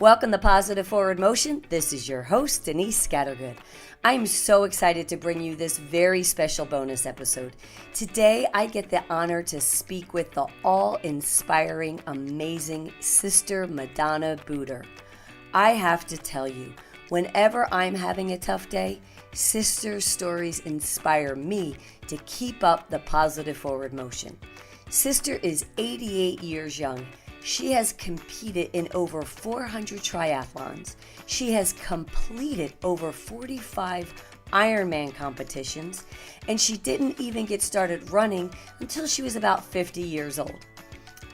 Welcome to Positive Forward Motion. This is your host, Denise Scattergood. I'm so excited to bring you this very special bonus episode. Today, I get the honor to speak with the all-inspiring, amazing Sister Madonna Buder. I have to tell you, whenever I'm having a tough day, Sister's stories inspire me to keep up the positive forward motion. Sister is 88 years young. She has competed in over 400 triathlons. She has completed over 45 Ironman competitions, and she didn't even get started running until she was about 50 years old.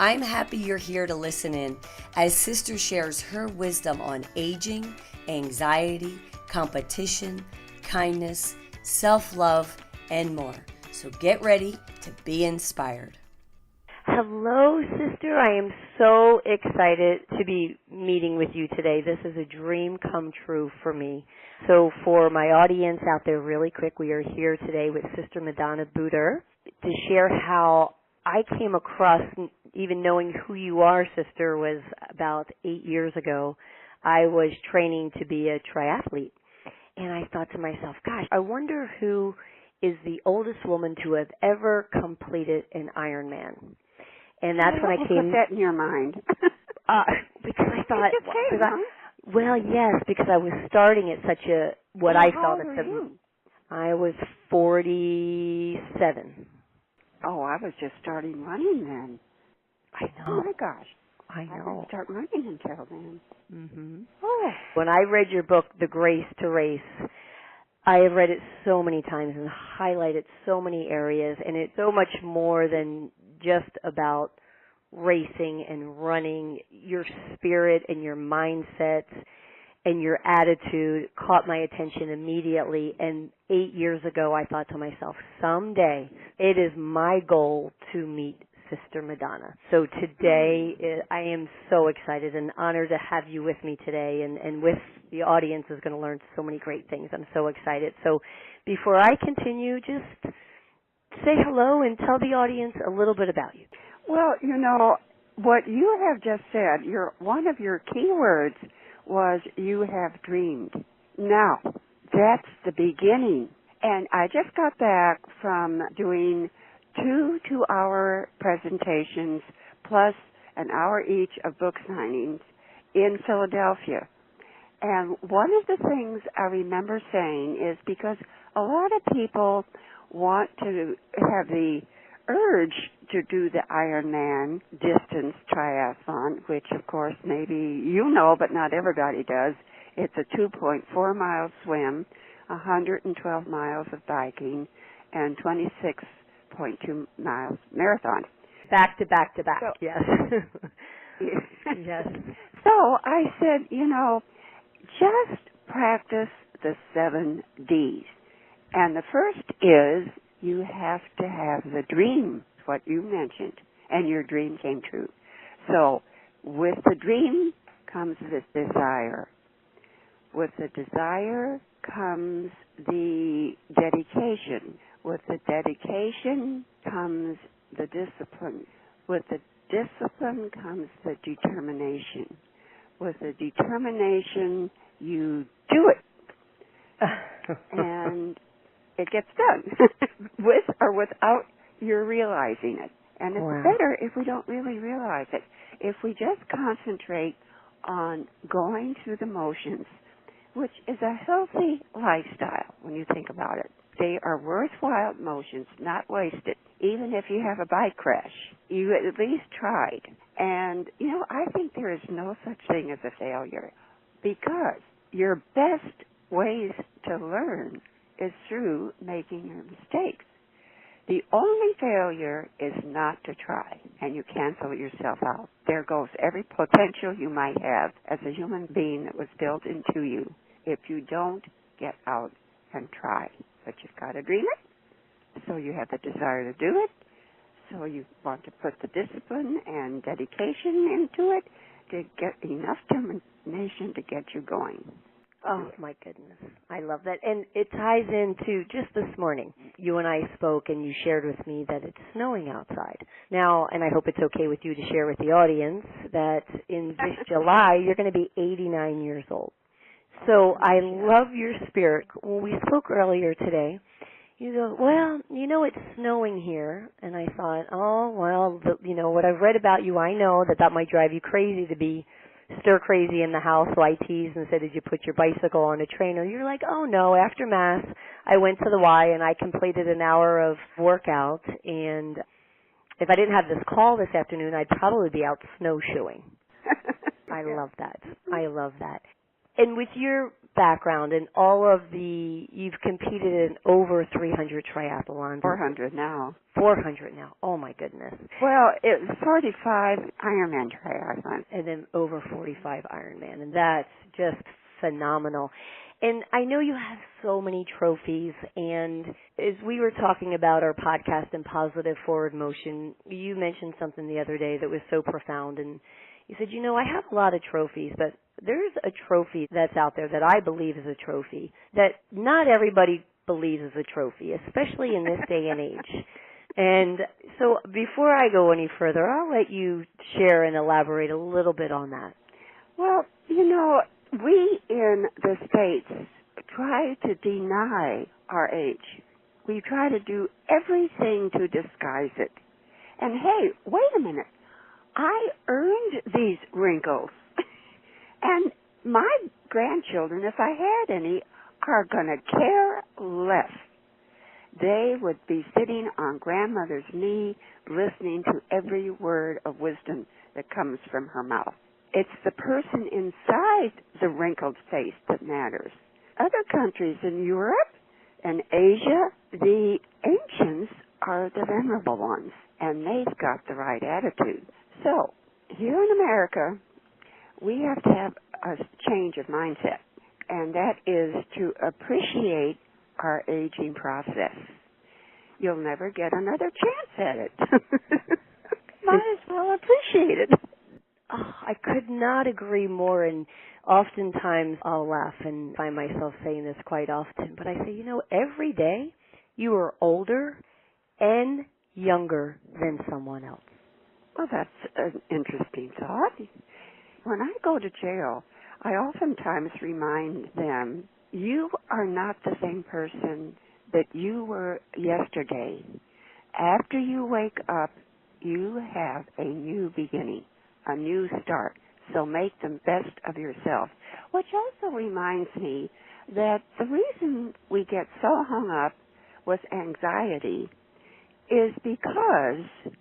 I'm happy you're here to listen in as Sister shares her wisdom on aging, anxiety, competition, kindness, self-love, and more. So get ready to be inspired. Hello, Sister. I am so excited to be meeting with you today. This is a dream come true for me. So for my audience out there, really quick, we are here today with Sister Madonna Buder to share how I came across, even knowing who you are, Sister, was about 8 years ago. I was training to be a triathlete. And I thought to myself, gosh, I wonder who is the oldest woman to have ever completed an Ironman. And that's when I came. Put that in your mind. Because I thought, because I was starting at such a I felt at the. I was 47. Oh, I was just starting running then. I know. Oh my gosh. I know. I didn't start running until then. Mhm. Oh. When I read your book, The Grace to Race, I have read it so many times and highlighted so many areas, and it's so much more than just about racing and running. Your spirit and your mindset and your attitude caught my attention immediately. And 8 years ago, I thought to myself, someday it is my goal to meet Sister Madonna. So today, I am so excited and honored to have you with me today, and with the audience is going to learn so many great things. I'm so excited. So before I continue, just say hello and tell the audience a little bit about you. Well, you know, what you have just said, one of your key words was you have dreamed. Now, that's the beginning. And I just got back from doing 2 2-hour presentations plus an hour each of book signings in Philadelphia. And one of the things I remember saying is because a lot of people want to have the urge to do the Ironman distance triathlon, which of course maybe you know, but not everybody does. It's a 2.4 mile swim, 112 miles of biking, and 26.2 miles marathon. Back to back to back, So, yes. Yes. So I said, just practice the 7 Ds. And the first is you have to have the dream, what you mentioned, and your dream came true. So with the dream comes the desire. With the desire comes the dedication. With the dedication comes the discipline. With the discipline comes the determination. With the determination, you do it. And it gets done, with or without your realizing it. And it's better if we don't really realize it. If we just concentrate on going through the motions, which is a healthy lifestyle when you think about it. They are worthwhile motions, not wasted. Even if you have a bike crash, you at least tried. And, I think there is no such thing as a failure, because your best ways to learn is through making your mistakes. The only failure is not to try, and you cancel yourself out. There goes every potential you might have as a human being that was built into you if you don't get out and try. But you've got to dream it, so you have the desire to do it, so you want to put the discipline and dedication into it to get enough determination to get you going. Oh, my goodness. I love that. And it ties into just this morning. You and I spoke and you shared with me that it's snowing outside. Now, and I hope it's okay with you to share with the audience that in this July, you're going to be 89 years old. So I love your spirit. When we spoke earlier today, you go, well, it's snowing here. And I thought, oh, well, what I've read about you, I know that might drive you crazy to be stir crazy in the house. So I teased and said, did you put your bicycle on a trainer? You're like, oh, no. After Mass, I went to the Y and I completed an hour of workout. And if I didn't have this call this afternoon, I'd probably be out snowshoeing. I love that. I love that. And with your background and you've competed in over 300 triathlons. 400 now. 400 now. Oh, my goodness. Well, it was 45 Ironman triathlons. And then over 45 Ironman. And that's just phenomenal. And I know you have so many trophies. And as we were talking about our podcast and positive forward motion, you mentioned something the other day that was so profound. And you said, I have a lot of trophies, but there's a trophy that's out there that I believe is a trophy that not everybody believes is a trophy, especially in this day and age. And so before I go any further, I'll let you share and elaborate a little bit on that. Well, we in the States try to deny our age. We try to do everything to disguise it. And hey, wait a minute. I earned these wrinkles. And my grandchildren, if I had any, are going to care less. They would be sitting on grandmother's knee listening to every word of wisdom that comes from her mouth. It's the person inside the wrinkled face that matters. Other countries in Europe and Asia, the ancients are the venerable ones, and they've got the right attitude. So, here in America, we have to have a change of mindset, and that is to appreciate our aging process. You'll never get another chance at it. Might as well appreciate it. Oh, I could not agree more, and oftentimes I'll laugh and find myself saying this quite often, but I say, every day you are older and younger than someone else. Well, that's an interesting thought. When I go to jail, I oftentimes remind them, you are not the same person that you were yesterday. After you wake up, you have a new beginning, a new start. So make the best of yourself. Which also reminds me that the reason we get so hung up with anxiety is because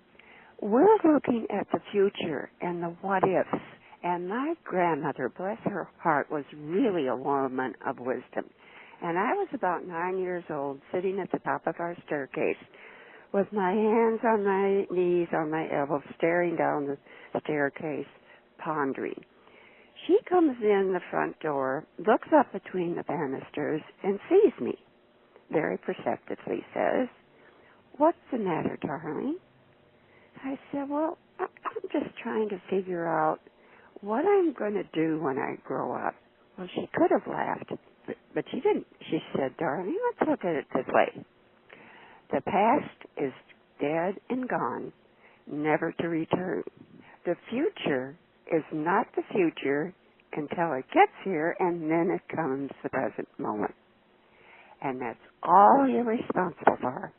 we're looking at the future and the what-ifs. And my grandmother, bless her heart, was really a woman of wisdom. And I was about 9 years old, sitting at the top of our staircase with my hands on my knees, on my elbows, staring down the staircase, pondering. She comes in the front door, looks up between the banisters, and sees me. Very perceptively says, "What's the matter, darling?" I said, "Well, I'm just trying to figure out what I'm going to do when I grow up." Well, she could have laughed, but she didn't. She said, "Darling, let's look at it this way. The past is dead and gone, never to return. The future is not the future until it gets here, and then it comes the present moment. And that's all you're responsible for,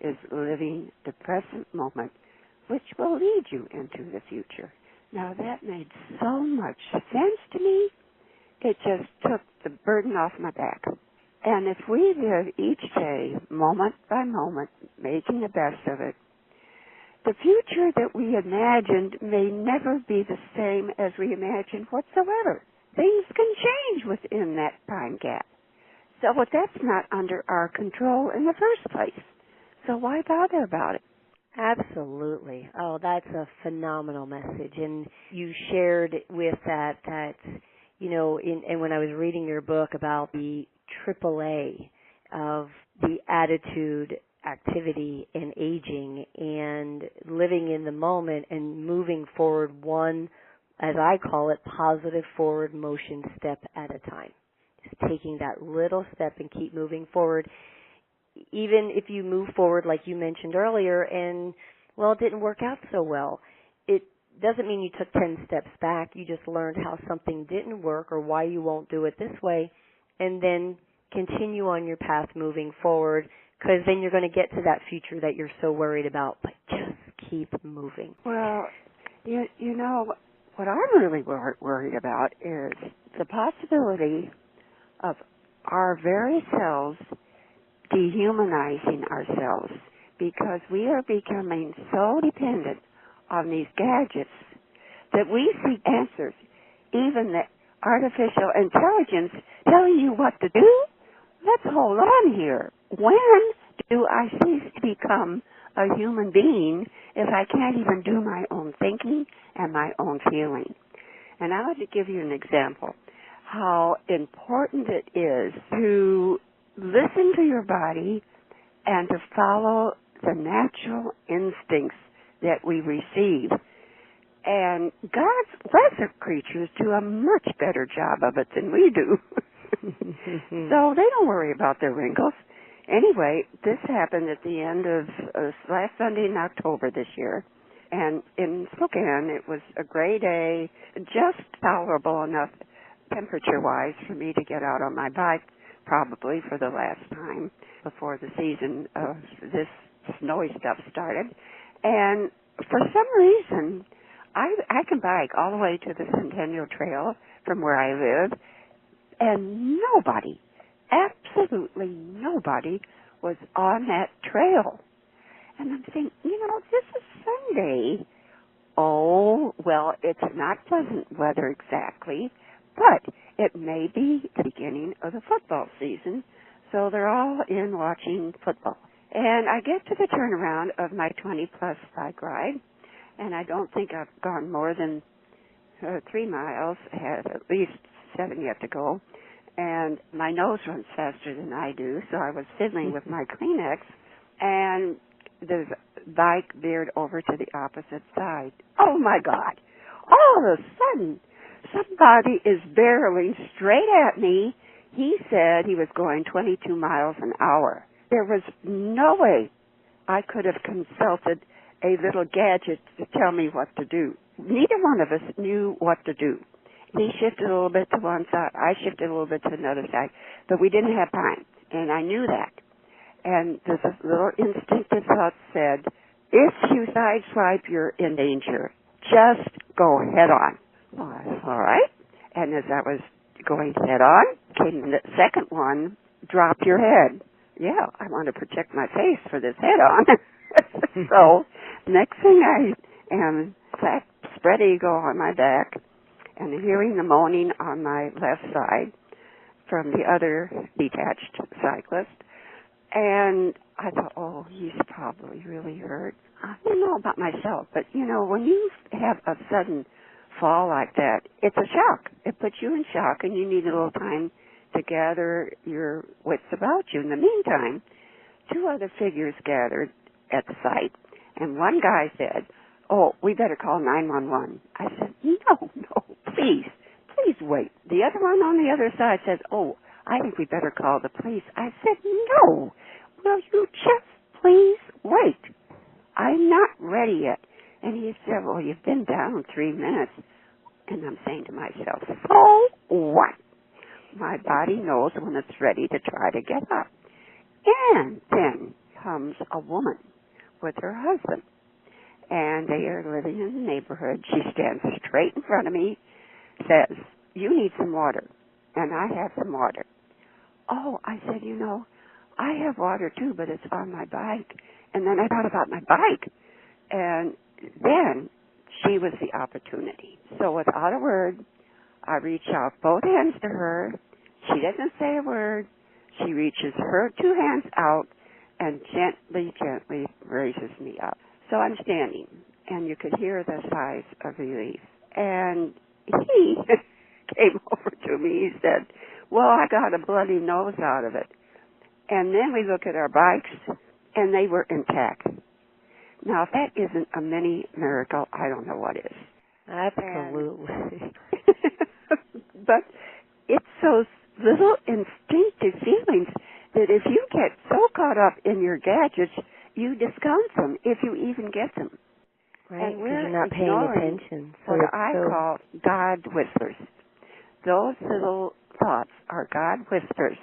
is living the present moment, which will lead you into the future." Now, that made so much sense to me, it just took the burden off my back. And if we live each day, moment by moment, making the best of it, the future that we imagined may never be the same as we imagined whatsoever. Things can change within that time gap. So that's not under our control in the first place. So why bother about it? Absolutely. Oh, that's a phenomenal message. And you shared with that, and when I was reading your book about the AAA of the attitude, activity, and aging, and living in the moment and moving forward one, as I call it, positive forward motion step at a time. is taking that little step and keep moving forward. Even if you move forward, like you mentioned earlier, and, well, it didn't work out so well, it doesn't mean you took 10 steps back. You just learned how something didn't work or why you won't do it this way, and then continue on your path moving forward, because then you're going to get to that future that you're so worried about, but just keep moving. Well, you know, what I'm really worried about is the possibility of our very selves dehumanizing ourselves, because we are becoming so dependent on these gadgets that we seek answers. Even the artificial intelligence telling you what to do? Let's hold on here. When do I cease to become a human being if I can't even do my own thinking and my own feeling? And I want to give you an example how important it is to listen to your body and to follow the natural instincts that we receive. And God's lesser creatures do a much better job of it than we do. So they don't worry about their wrinkles. Anyway, this happened at the end of last Sunday in October this year. And in Spokane, it was a gray day, just tolerable enough temperature-wise for me to get out on my bike, probably for the last time before the season of this snowy stuff started. And for some reason, I can bike all the way to the Centennial Trail from where I live, and nobody, absolutely nobody, was on that trail. And I'm saying, this is Sunday. Oh, well, it's not pleasant weather exactly, but it may be the beginning of the football season, so they're all in watching football. And I get to the turnaround of my 20-plus bike ride, and I don't think I've gone more than 3 miles. I have at least 7 yet to go. And my nose runs faster than I do, so I was fiddling with my Kleenex, and the bike veered over to the opposite side. Oh, my God. All of a sudden, somebody is barreling straight at me. He said he was going 22 miles an hour. There was no way I could have consulted a little gadget to tell me what to do. Neither one of us knew what to do. He shifted a little bit to one side. I shifted a little bit to another side. But we didn't have time, and I knew that. And this little instinctive thought said, if you sideswipe, you're in danger. Just go head on. Well, I said, all right. And as I was going head on, came the second one, drop your head. Yeah, I want to protect my face for this head on. So next thing I am flat spread eagle on my back and hearing the moaning on my left side from the other detached cyclist. And I thought, oh, he's probably really hurt. I don't know about myself, but, when you have a sudden fall like that, it's a shock. It puts you in shock, and you need a little time to gather your wits about you. In the meantime, 2 other figures gathered at the site, and one guy said, oh, we better call 911. I said, no, please wait. The other one on the other side says, oh, I think we better call the police. I said, no, will you just please wait? I'm not ready yet. And he said, well, you've been down 3 minutes. And I'm saying to myself, so what? My body knows when it's ready to try to get up. And then comes a woman with her husband. And they are living in the neighborhood. She stands straight in front of me, says, you need some water. And I have some water. Oh, I said, I have water too, but it's on my bike. And then I thought about my bike. And then she was the opportunity. So without a word, I reach out both hands to her. She doesn't say a word. She reaches her 2 hands out and gently raises me up. So I'm standing, and you could hear the sighs of relief. And he came over to me. He said, well, I got a bloody nose out of it. And then we look at our bikes, and they were intact. Now, if that isn't a mini miracle, I don't know what is. Absolutely. But it's those little instinctive feelings that if you get so caught up in your gadgets, you discount them if you even get them. Right, and because we're you're not paying ignoring attention. So what I call God whispers. Those little thoughts are God whispers,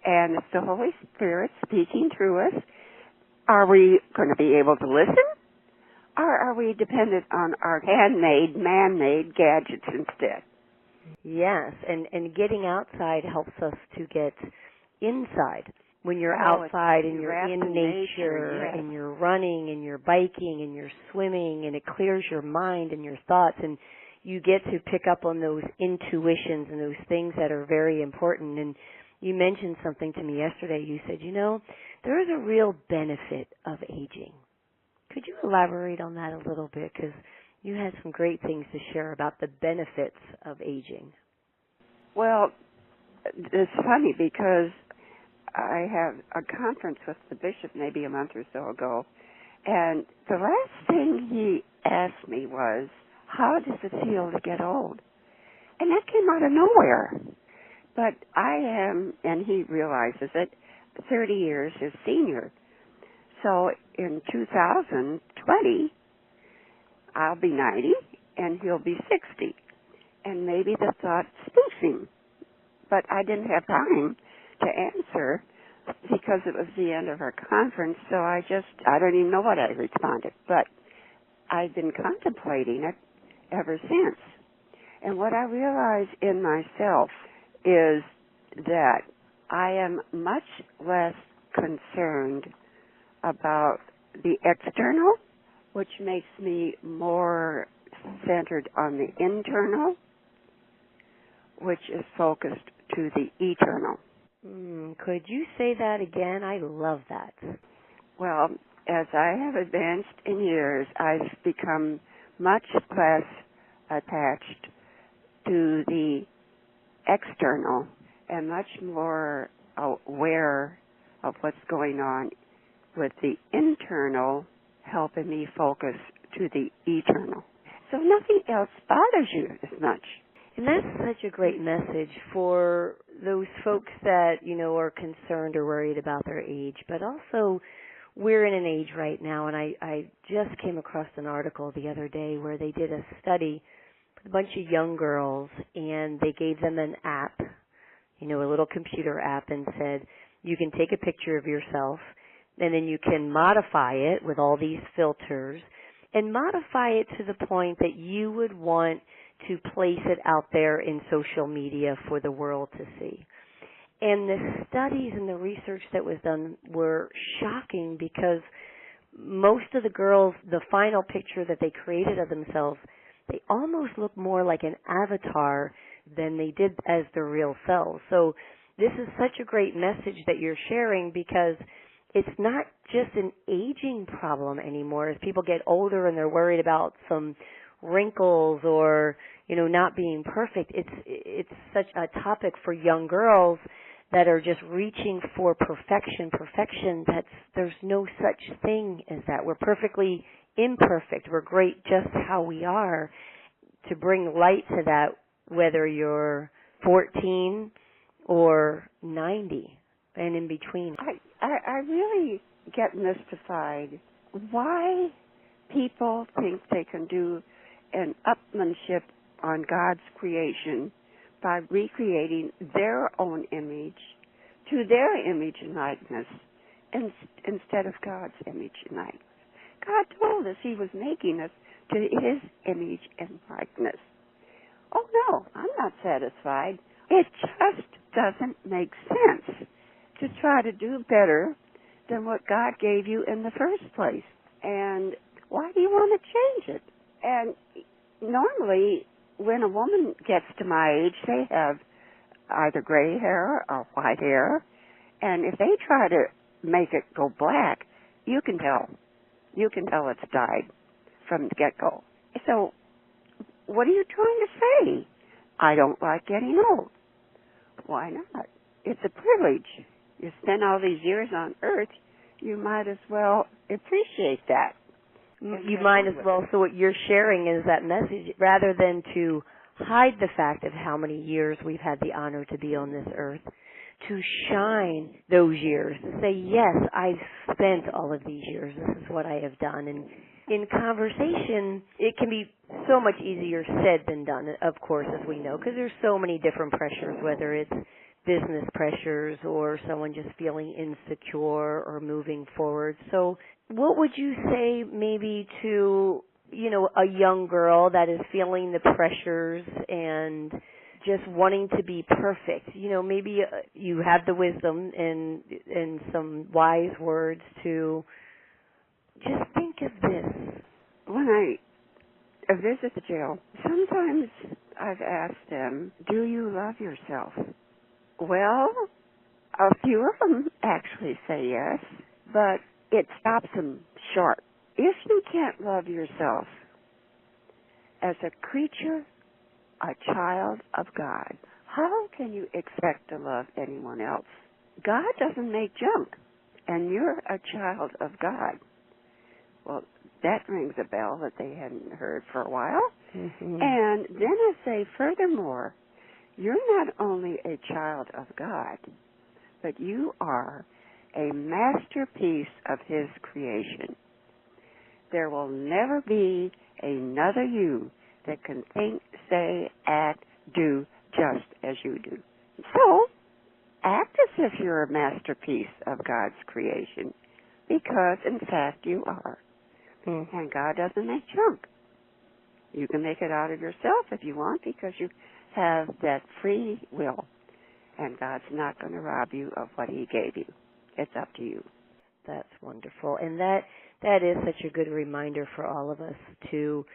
and it's the Holy Spirit speaking through us. Are we going to be able to listen, or are we dependent on our handmade, man-made gadgets instead? Yes, and getting outside helps us to get inside. When you're outside and you're in nature, yes. and you're running and you're biking and you're swimming, and it clears your mind and your thoughts, and you get to pick up on those intuitions and those things that are very important. And you mentioned something to me yesterday. You said, there is a real benefit of aging. Could you elaborate on that a little bit? Because you had some great things to share about the benefits of aging. Well, it's funny because I have a conference with the bishop maybe a month or so ago, and the last thing he asked me was, how does it feel to get old? And that came out of nowhere. But I am, and he realizes it, 30 years his senior. So in 2020, I'll be 90 and he'll be 60. And maybe the thought spooks him. But I didn't have time to answer because it was the end of our conference, so I don't even know what I responded. But I've been contemplating it ever since. And what I realize in myself is that I am much less concerned about the external, which makes me more centered on the internal, which is focused to the eternal. Could you say that again? I love that. Well, as I have advanced in years, I've become much less attached to the external and much more aware of what's going on with the internal, helping me focus to the eternal. So nothing else bothers you as much. And that's such a great message for those folks that, are concerned or worried about their age. But also, we're in an age right now, and I just came across an article the other day where they did a study with a bunch of young girls, and they gave them an app, a little computer app, and said, you can take a picture of yourself, and then you can modify it with all these filters, and modify it to the point that you would want to place it out there in social media for the world to see. And the studies and the research that was done were shocking because most of the girls, the final picture that they created of themselves, they almost look more like an avatar than they did as their real selves. So this is such a great message that you're sharing because it's not just an aging problem anymore. As people get older and they're worried about some wrinkles or, not being perfect, it's such a topic for young girls that are just reaching for perfection. There's no such thing as that. We're perfectly imperfect. We're great just how we are. To bring light to that, whether you're 14 or 90 and in between. I really get mystified why people think they can do an upmanship on God's creation by recreating their own image to their image and likeness instead of God's image and likeness. God told us He was making us to His image and likeness. Oh no, I'm not satisfied. It just doesn't make sense to try to do better than what God gave you in the first place. And why do you want to change it? And normally, when a woman gets to my age, they have either gray hair or white hair. And if they try to make it go black, you can tell. You can tell it's dyed from the get-go. So what are you trying to say? I don't like getting old. Why not? It's a privilege. You spend all these years on earth, you might as well appreciate that. You might as well. So what you're sharing is that message, rather than to hide the fact of how many years we've had the honor to be on this earth, to shine those years, to say, yes, I've spent all of these years, this is what I have done. And in conversation, it can be so much easier said than done, of course, as we know, because there's so many different pressures, whether it's business pressures or someone just feeling insecure or moving forward. So what would you say maybe to, a young girl that is feeling the pressures and just wanting to be perfect? Maybe you have the wisdom and some wise words to just think of this. When I visit the jail, sometimes I've asked them, do you love yourself? Well, a few of them actually say yes, but it stops them short. If you can't love yourself as a creature, a child of God, how can you expect to love anyone else? God doesn't make junk, and you're a child of God. Well, that rings a bell that they hadn't heard for a while. Mm-hmm. And then I say, furthermore, you're not only a child of God, but you are a masterpiece of His creation. There will never be another you that can think, say, act, do just as you do. So, act as if you're a masterpiece of God's creation, because, in fact, you are. And God doesn't make junk. You can make it out of yourself if you want, because you have that free will. And God's not going to rob you of what He gave you. It's up to you. That's wonderful. And that is such a good reminder for all of us to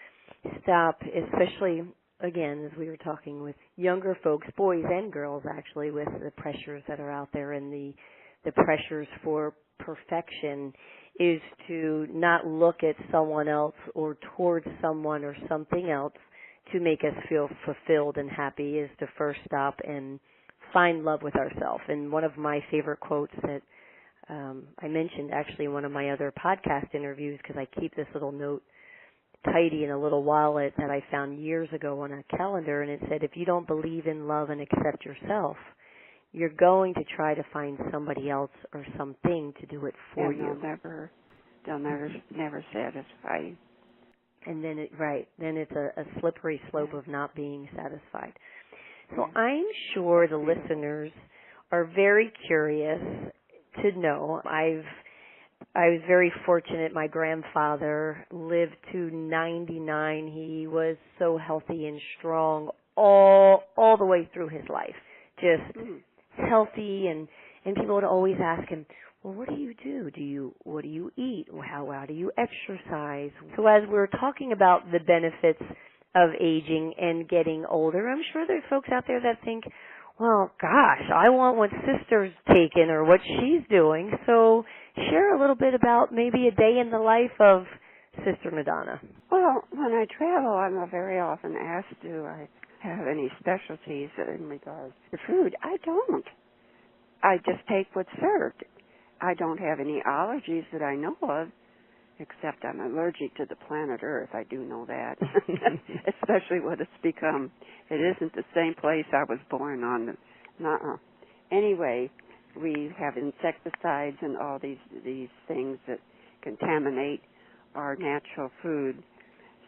stop, especially, again, as we were talking with younger folks, boys and girls actually, with the pressures that are out there and the pressures for perfection, is to not look at someone else or towards someone or something else to make us feel fulfilled and happy, is to first stop and find love with ourselves. And one of my favorite quotes that I mentioned actually in one of my other podcast interviews, because I keep this little note tidy in a little wallet that I found years ago on a calendar, and it said, if you don't believe in love and accept yourself, you're going to try to find somebody else or something to do it for you. They'll never satisfy you. And then it's a slippery slope of not being satisfied. So I'm sure the listeners are very curious to know. I was very fortunate. My grandfather lived to 99. He was so healthy and strong all the way through his life. Just healthy, and people would always ask him, well, what do you do? What do you eat? How do you exercise? So as we're talking about the benefits of aging and getting older, I'm sure there's folks out there that think, well, gosh, I want what Sister's taking or what she's doing. So share a little bit about maybe a day in the life of Sister Madonna. Well, when I travel, I'm very often asked, do I have any specialties in regards to food? I don't. I just take what's served. I don't have any allergies that I know of, except I'm allergic to the planet Earth. I do know that, especially what it's become. It isn't the same place I was born on. Nuh-uh. Anyway, we have insecticides and all these things that contaminate our natural food.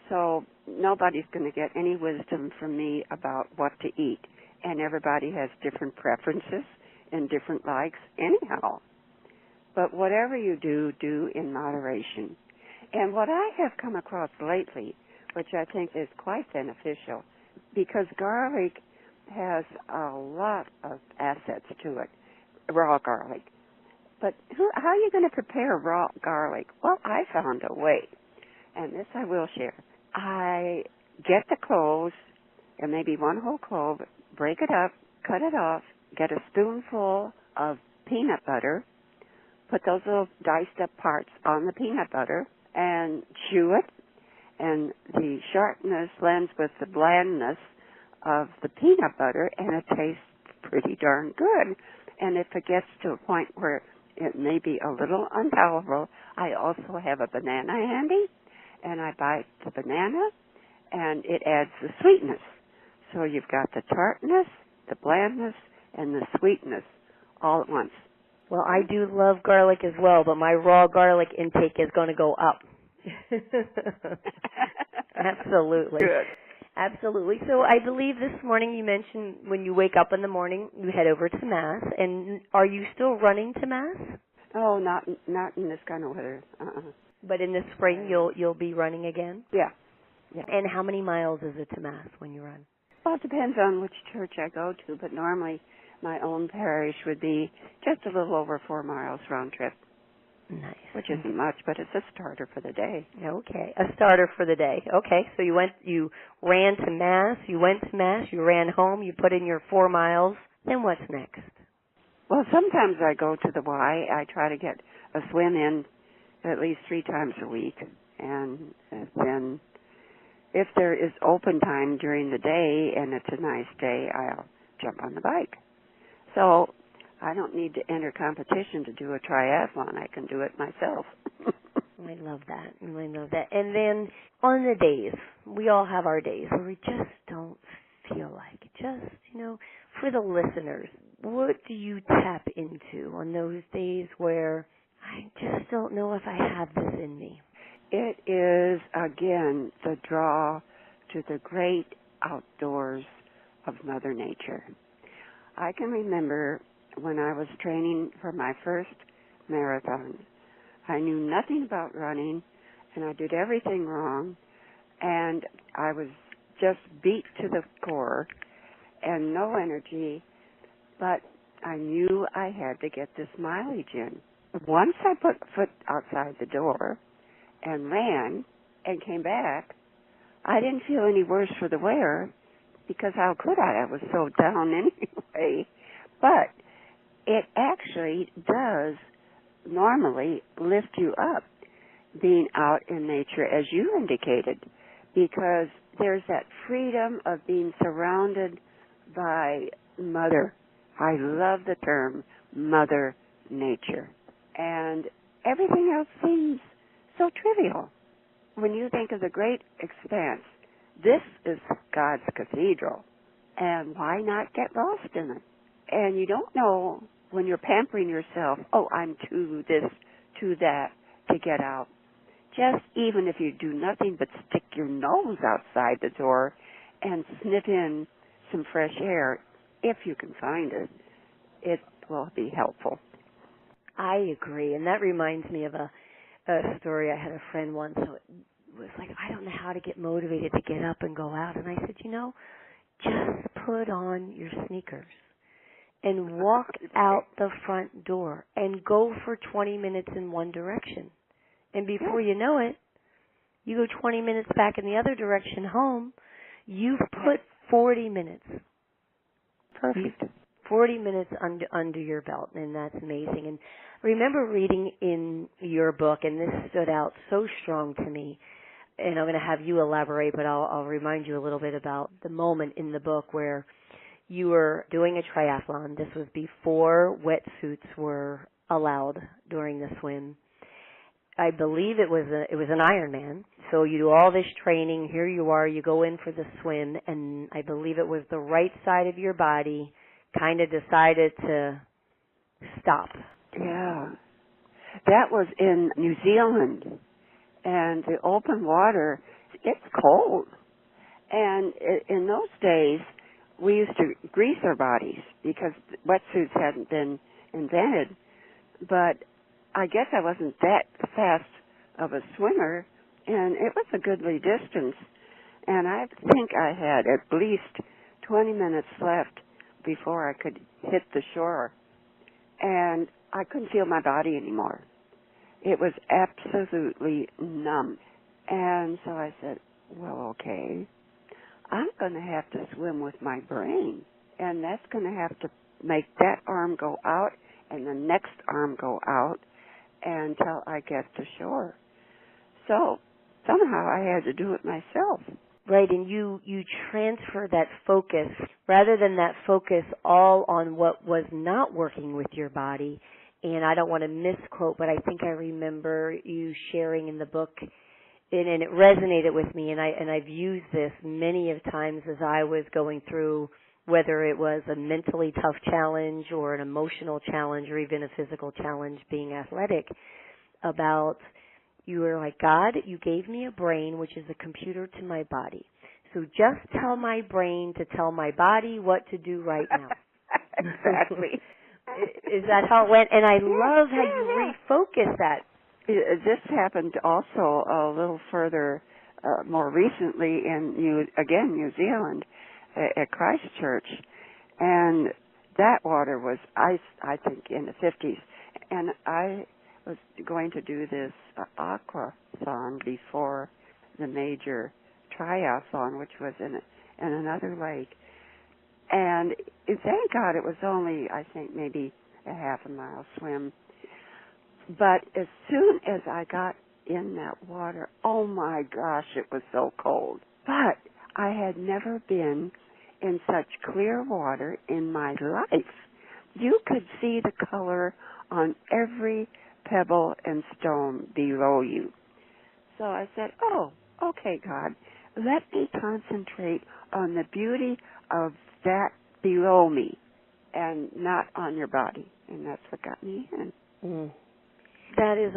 So nobody's going to get any wisdom from me about what to eat. And everybody has different preferences and different likes anyhow. But whatever you do, do in moderation. And what I have come across lately, which I think is quite beneficial, because garlic has a lot of assets to it, raw garlic. But how are you going to prepare raw garlic? Well, I found a way, and this I will share. I get the cloves, and maybe one whole clove, break it up, cut it off, get a spoonful of peanut butter, put those little diced up parts on the peanut butter, and chew it, and the sharpness blends with the blandness of the peanut butter, and it tastes pretty darn good. And if it gets to a point where it may be a little unpalatable, I also have a banana handy, and I bite the banana, and it adds the sweetness. So you've got the tartness, the blandness, and the sweetness all at once. Well, I do love garlic as well, but my raw garlic intake is going to go up. Absolutely. Good. Absolutely. So I believe this morning you mentioned when you wake up in the morning, you head over to Mass. And are you still running to Mass? Oh, not in this kind of weather. But in the spring, you'll be running again? Yeah. And how many miles is it to Mass when you run? Well, it depends on which church I go to, but normally my own parish would be just a little over 4 miles round trip. Nice. Which isn't much, but it's a starter for the day. Okay, a starter for the day. Okay, so you ran to Mass, you ran home, you put in your 4 miles. Then what's next? Well, sometimes I go to the Y. I try to get a swim in at least 3 times a week. And then if there is open time during the day and it's a nice day, I'll jump on the bike. So I don't need to enter competition to do a triathlon. I can do it myself. I love that. And then on the days, we all have our days where we just don't feel like it. Just, for the listeners, what do you tap into on those days where I just don't know if I have this in me? It is, again, the draw to the great outdoors of Mother Nature. I can remember when I was training for my first marathon. I knew nothing about running, and I did everything wrong, and I was just beat to the core and no energy, but I knew I had to get this mileage in. Once I put foot outside the door and ran and came back, I didn't feel any worse for the wear, because how could I? I was so down anyway. But it actually does normally lift you up, being out in nature, as you indicated, because there's that freedom of being surrounded by Mother. I love the term Mother Nature. And everything else seems so trivial. When you think of the great expanse, this is God's cathedral, and why not get lost in it? And you don't know when you're pampering yourself, oh, I'm too this, too that, to get out. Just even if you do nothing but stick your nose outside the door and sniff in some fresh air, if you can find it, it will be helpful. I agree, and that reminds me of a story. I had a friend once who was like, I don't know how to get motivated to get up and go out. And I said, just put on your sneakers and walk out the front door and go for 20 minutes in one direction. And before you know it, you go 20 minutes back in the other direction home. You've put 40 minutes. Perfect. 40 minutes under your belt, and that's amazing. And I remember reading in your book, and this stood out so strong to me, and I'm going to have you elaborate, but I'll remind you a little bit about the moment in the book where you were doing a triathlon. This was before wetsuits were allowed during the swim. I believe it was an Ironman. So you do all this training. Here you are. You go in for the swim, and I believe it was the right side of your body kind of decided to stop. Yeah. That was in New Zealand, and the open water, it's cold. And in those days, we used to grease our bodies because wetsuits hadn't been invented. But I guess I wasn't that fast of a swimmer, and it was a goodly distance. And I think I had at least 20 minutes left before I could hit the shore. And I couldn't feel my body anymore. It was absolutely numb. And so I said, well, okay, I'm going to have to swim with my brain. And that's going to have to make that arm go out and the next arm go out until I get to shore. So somehow I had to do it myself. Right, and you transfer that focus, rather than that focus all on what was not working with your body. And I don't want to misquote, but I think I remember you sharing in the book and it resonated with me, and I've used this many of times as I was going through, whether it was a mentally tough challenge or an emotional challenge or even a physical challenge being athletic, about you were like, God, you gave me a brain, which is a computer to my body. So just tell my brain to tell my body what to do right now. Exactly. Is that how it went? And I love how you refocus that. This happened also a little further, more recently in New Zealand, at Christchurch, and that water was ice, I think, in the 50s, and I was going to do this aquathon before the major triathlon, which was in another lake, and thank God it was only, I think, maybe a half a mile swim. But as soon as I got in that water, oh my gosh, it was so cold. But I had never been in such clear water in my life. You could see the color on every pebble and stone below you. So I said, oh, okay, God, let me concentrate on the beauty of that below me and not on your body. And that's what got me in. Mm. That is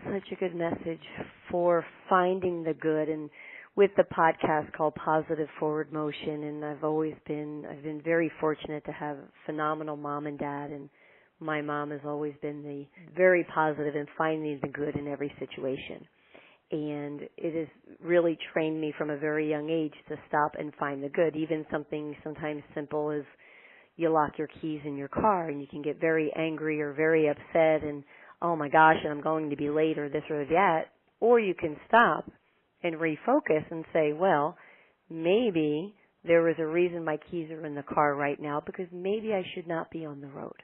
such a good message for finding the good, and with the podcast called Positive Forward Motion, and I've been very fortunate to have a phenomenal mom and dad, and my mom has always been very positive in finding the good in every situation. And it has really trained me from a very young age to stop and find the good, even something sometimes simple as you lock your keys in your car and you can get very angry or very upset and, oh my gosh, and I'm going to be late or this or that. Or you can stop and refocus and say, well, maybe there was a reason my keys are in the car right now because maybe I should not be on the road.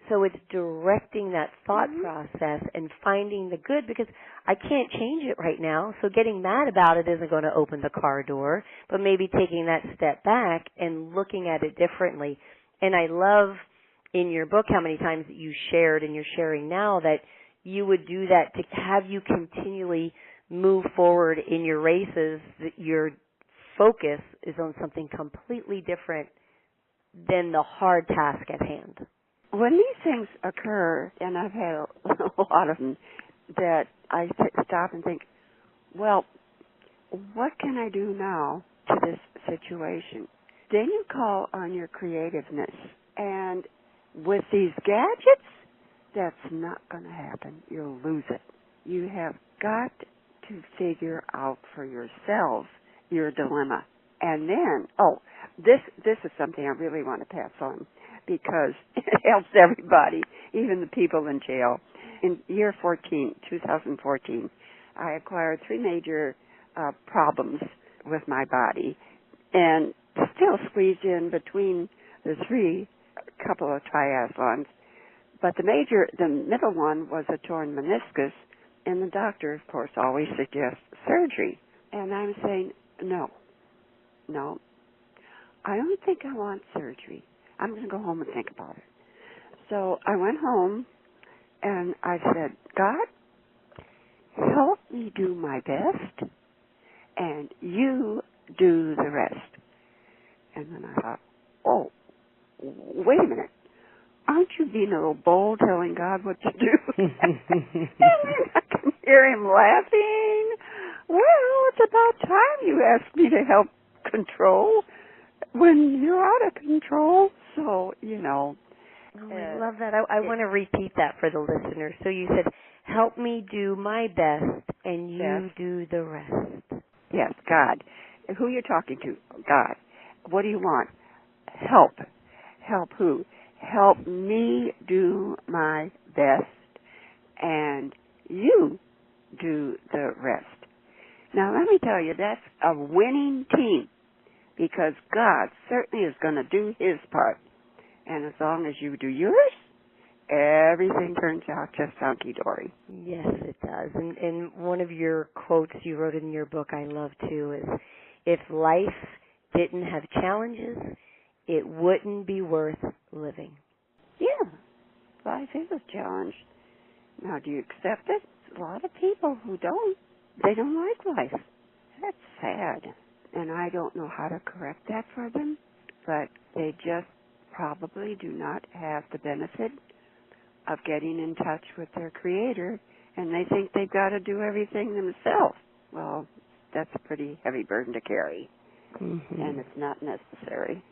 So it's directing that thought process and finding the good, because I can't change it right now. So getting mad about it isn't going to open the car door, but maybe taking that step back and looking at it differently. And I love in your book how many times that you shared, and you're sharing now, that you would do that to have you continually move forward in your races, that your focus is on something completely different than the hard task at hand. When these things occur, and I've had a lot of them, that I stop and think, well, what can I do now to this situation? Then you call on your creativeness. And with these gadgets, that's not going to happen. You'll lose it. You have got to figure out for yourself your dilemma. And then, this is something I really want to pass on, because it helps everybody, even the people in jail. In year 2014, I acquired 3 major problems with my body, and still squeezed in between the 3 a couple of triathlons. But the middle one was a torn meniscus, and the doctor, of course, always suggests surgery. And I'm saying, no, I don't think I want surgery. I'm going to go home and think about it. So I went home, and I said, God, help me do my best, and you do the rest. And then I thought, oh, wait a minute. Aren't you being a little bold telling God what to do? And then I can hear him laughing. Well, it's about time you asked me to help control when you're out of control. So, Oh, I love that. I want to repeat that for the listeners. So you said, help me do my best, and you do the rest. Yes, God. Who you're talking to? God. What do you want? Help. Help who? Help me do my best, and you do the rest. Now, let me tell you, that's a winning team, because God certainly is going to do his part. And as long as you do yours, everything turns out just hunky-dory. Yes, it does. And one of your quotes you wrote in your book I love, too, is, if life didn't have challenges, it wouldn't be worth living. Yeah, life is a challenge. Now, do you accept it? A lot of people who don't. they don't like life. That's sad. And I don't know how to correct that for them, but they just probably do not have the benefit of getting in touch with their Creator, and they think they've got to do everything themselves. Well, that's a pretty heavy burden to carry, and it's not necessary.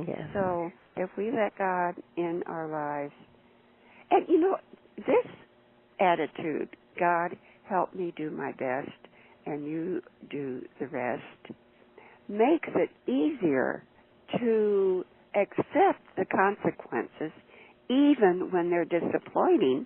Yes. So if we let God in our lives, and you know, this attitude, God, help me do my best, and you do the rest, makes it easier to accept the consequences even when they're disappointing,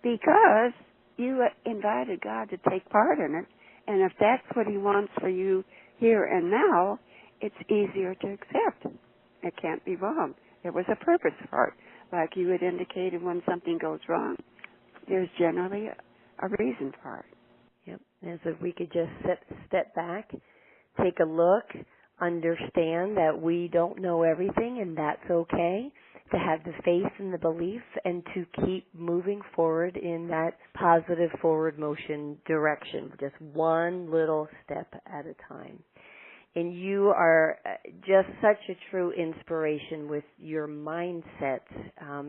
because you invited God to take part in it, and if that's what He wants for you here and now, it's easier to accept. It can't be wrong. There was a purpose for it. Like you had indicated, when something goes wrong, there's generally a reason for it. Yep. As if we could just step back, take a look, understand that we don't know everything, and that's okay, to have the faith and the belief, and to keep moving forward in that positive forward motion direction, just one little step at a time. And you are just such a true inspiration with your mindset,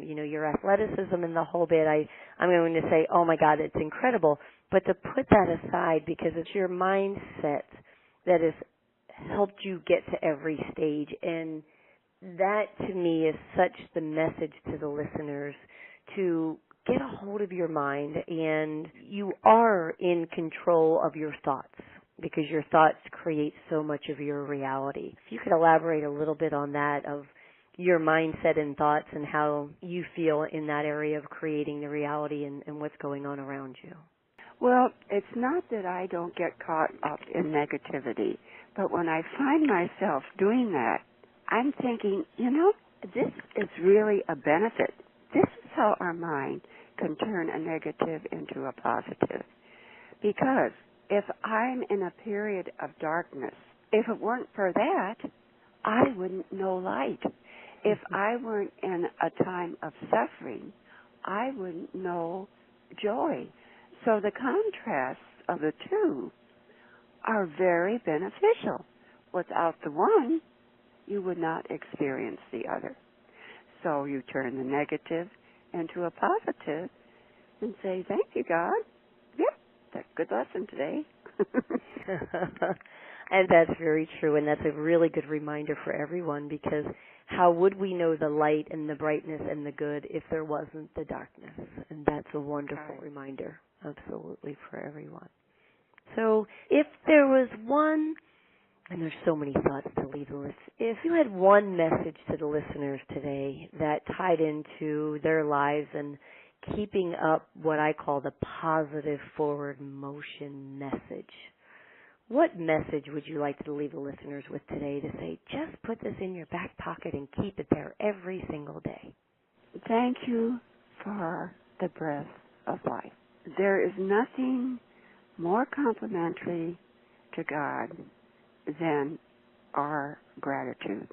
your athleticism and the whole bit. I'm going to say, oh my God, it's incredible. But to put that aside, because it's your mindset that has helped you get to every stage. And that to me is such the message to the listeners, to get a hold of your mind, and you are in control of your thoughts, because your thoughts create so much of your reality. If you could elaborate a little bit on that, of your mindset and thoughts and how you feel in that area of creating the reality and what's going on around you. Well, it's not that I don't get caught up in negativity, but when I find myself doing that, I'm thinking, this is really a benefit. This is how our mind can turn a negative into a positive. Because if I'm in a period of darkness, if it weren't for that, I wouldn't know light. If I weren't in a time of suffering, I wouldn't know joy. So the contrasts of the two are very beneficial. Without the one, you would not experience the other. So you turn the negative into a positive and say, thank you, God. Yep, that's a good lesson today. And that's very true, and that's a really good reminder for everyone, because how would we know the light and the brightness and the good if there wasn't the darkness? And that's a wonderful reminder, absolutely, for everyone. So if there was one, and there's so many thoughts to leave the list, if you had one message to the listeners today that tied into their lives and keeping up what I call the positive forward motion message, what message would you like to leave the listeners with today, to say, just put this in your back pocket and keep it there every single day? Thank you for the breath of life. There is nothing more complimentary to God than our gratitude.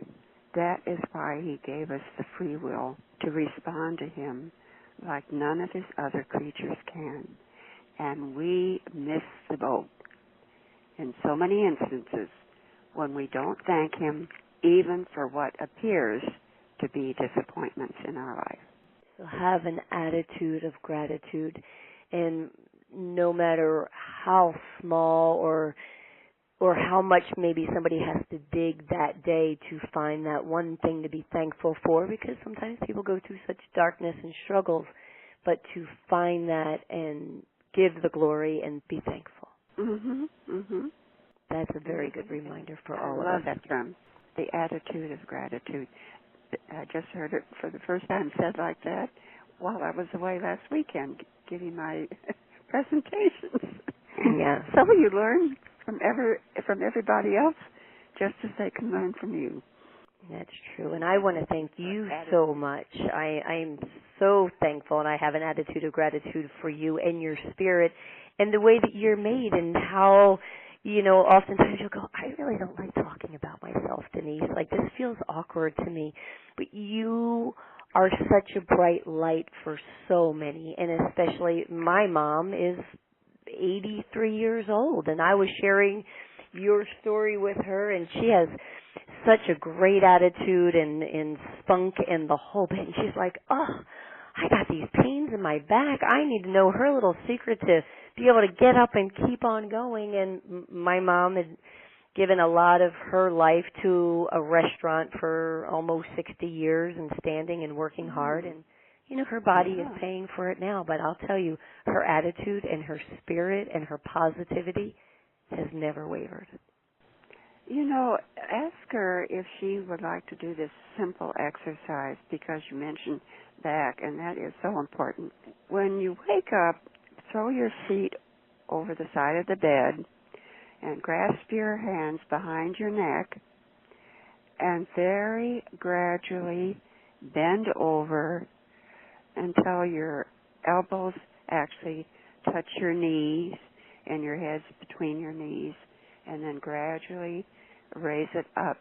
That is why He gave us the free will to respond to Him like none of His other creatures can. And we miss the boat in so many instances when we don't thank Him, even for what appears to be disappointments in our life. So have an attitude of gratitude, and no matter how small or how much maybe somebody has to dig that day to find that one thing to be thankful for, because sometimes people go through such darkness and struggles, but to find that and give the glory and be thankful. That's a very good reminder for all of us. I love that term, the attitude of gratitude. I just heard it for the first time said like that while I was away last weekend giving my presentations. Yeah. Some of you learn from everybody else just as they can learn from you. That's true. And I want to thank you so much. I am so thankful, and I have an attitude of gratitude for you and your spirit and the way that you're made, and how, oftentimes you'll go, I really don't like talking about myself, Denise. Like, this feels awkward to me. But you are such a bright light for so many, and especially my mom is 83 years old, and I was sharing your story with her, and she has such a great attitude and spunk and the whole bit. And she's like, oh, I got these pains in my back. I need to know her little secret to be able to get up and keep on going. And my mom had given a lot of her life to a restaurant for almost 60 years and standing and working hard. And, you know, her body is paying for it now. But I'll tell you, her attitude and her spirit and her positivity has never wavered. You know, ask her if she would like to do this simple exercise, because you mentioned back, and that is so important. When you wake up, throw your feet over the side of the bed and grasp your hands behind your neck and very gradually bend over until your elbows actually touch your knees and your head's between your knees, and then gradually raise it up.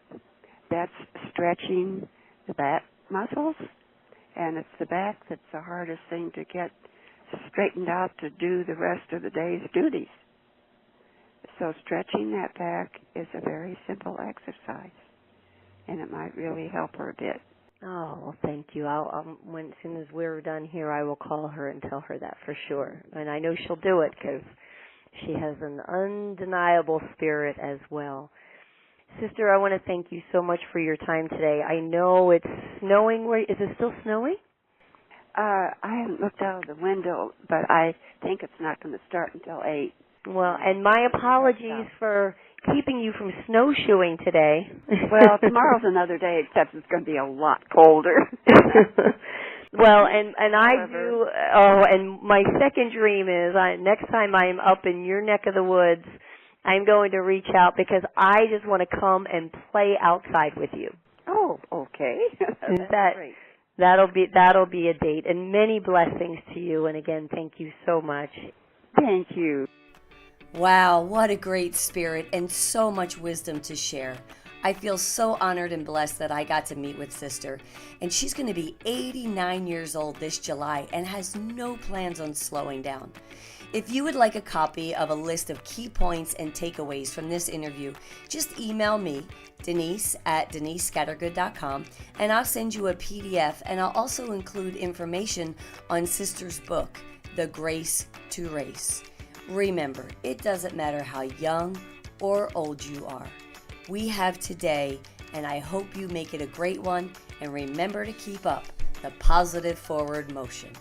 That's stretching the back muscles, and it's the back that's the hardest thing to get straightened out to do the rest of the day's duties. So stretching that back is a very simple exercise, and it might really help her a bit. Oh, well, thank you. As soon as we're done here, I will call her and tell her that for sure. And I know she'll do it because she has an undeniable spirit as well. Sister, I want to thank you so much for your time today. I know it's snowing. Is it still snowing? I haven't looked out of the window, but I think it's not going to start until 8. Well, and my apologies for keeping you from snowshoeing today. Well, tomorrow's another day, except it's going to be a lot colder. Well, and I do, and my second dream is next time I'm up in your neck of the woods, I'm going to reach out because I just want to come and play outside with you. Oh, okay. That's great. That'll be a date, and many blessings to you. And again, thank you so much. Thank you. Wow, what a great spirit and so much wisdom to share. I feel so honored and blessed that I got to meet with Sister. And she's going to be 89 years old this July and has no plans on slowing down. If you would like a copy of a list of key points and takeaways from this interview, just email me, Denise@denisescattergood.com, and I'll send you a PDF, and I'll also include information on Sister's book, The Grace to Race. Remember, it doesn't matter how young or old you are. We have today, and I hope you make it a great one, and remember to keep up the positive forward motion.